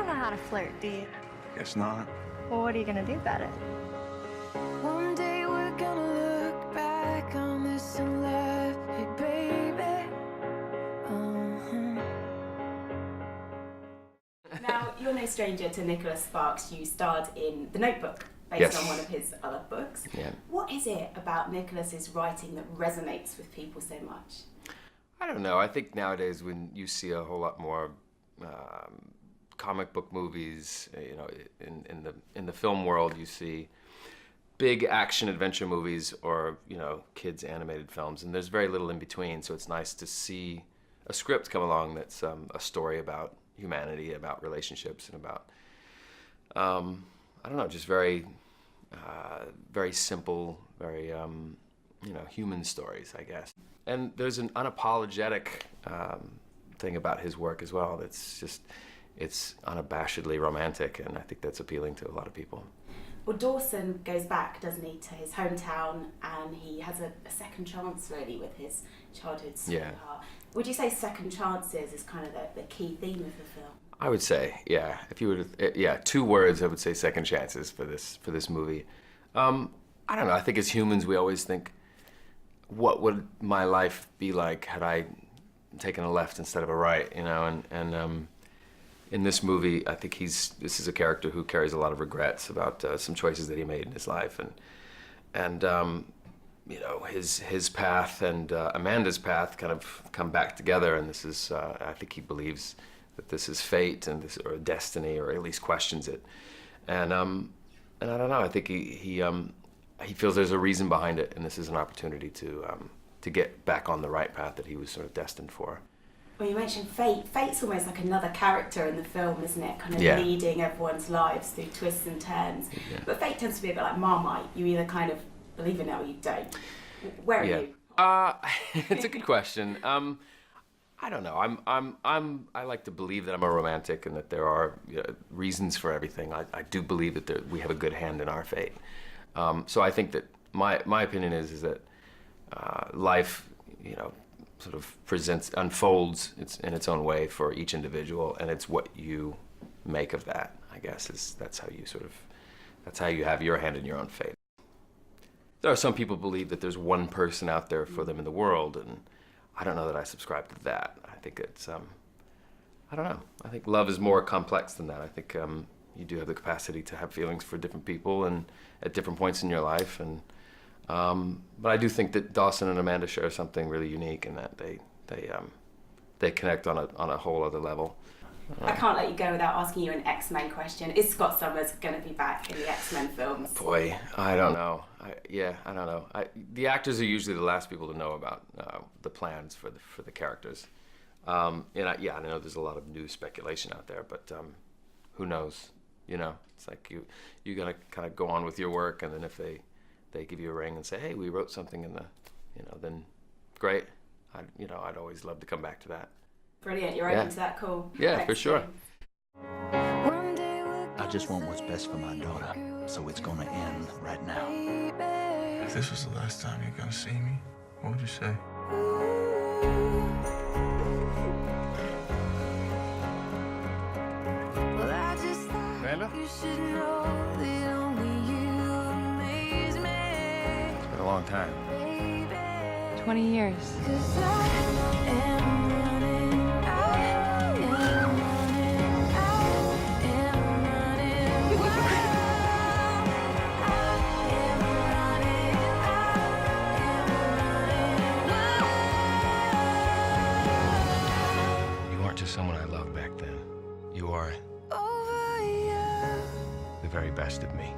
don't know how to flirt, do you? Guess not. Well, what are you gonna do about it? One day we're gonna look back on this and laugh, hey baby. Now, you're no stranger to Nicholas Sparks. You starred in The Notebook, based on one of his other books. Yeah. What is it about Nicholas's writing that resonates with people so much? I don't know. I think nowadays when you see a whole lot more comic book movies, you know, in the film world, you see big action adventure movies or, you know, kids animated films, and there's very little in between. So it's nice to see a script come along that's a story about humanity, about relationships, and about I don't know, just very very simple, very you know, human stories, I guess. And there's an unapologetic thing about his work as well. That's just, it's unabashedly romantic, and I think that's appealing to a lot of people. Well, Dawson goes back, doesn't he, to his hometown, and he has a second chance, really, with his childhood sweetheart. Yeah. Would you say second chances is kind of the key theme of the film? I would say, yeah. If you were to, yeah, 2 words, I would say second chances for this movie. I don't know. I think as humans, we always think, what would my life be like had I taken a left instead of a right? You know, and in this movie, I think this is a character who carries a lot of regrets about some choices that he made in his life, and you know, his path and Amanda's path kind of come back together, and this is I think he believes that this is fate and this, or destiny, or at least questions it, and I don't know. I think he feels there's a reason behind it, and this is an opportunity to get back on the right path that he was sort of destined for. Well, you mentioned fate. Fate's almost like another character in the film, isn't it? Kind of leading everyone's lives through twists and turns. Yeah. But fate tends to be a bit like Marmite. You either kind of believe in it or you don't. Where are you? It's a good question. I don't know. I like to believe that I'm a romantic and that there are reasons for everything. I do believe that we have a good hand in our fate. So I think that my opinion is that life, you know, sort of unfolds in its own way for each individual, and it's what you make of that, I guess, that's how you have your hand in your own fate. There are some people believe that there's one person out there for them in the world, and I don't know that I subscribe to that. I think it's, I don't know. I think love is more complex than that. I think you do have the capacity to have feelings for different people and at different points in your life, and but I do think that Dawson and Amanda share something really unique in that they connect on a whole other level. I can't let you go without asking you an X-Men question. Is Scott Summers going to be back in the X-Men films? Boy, I don't know. I don't know. The actors are usually the last people to know about the plans for the characters. And I know there's a lot of new speculation out there, but who knows? You know, it's like you're gonna kind of go on with your work, and then if they give you a ring and say, hey, we wrote something in the, you know, then great. I'd always love to come back to that. Brilliant, you're open to that, cool. Yeah, for sure. I just want what's best for my daughter, so it's gonna end right now. If this was the last time you're gonna see me, what would you say? Amanda? You should know that only you amaze me. It's been a long time. 20 years. 'Cause I am running out, am running out, am running wild. I am running out, am running wild. You weren't just someone I loved back then. You are Over you. the very best of me.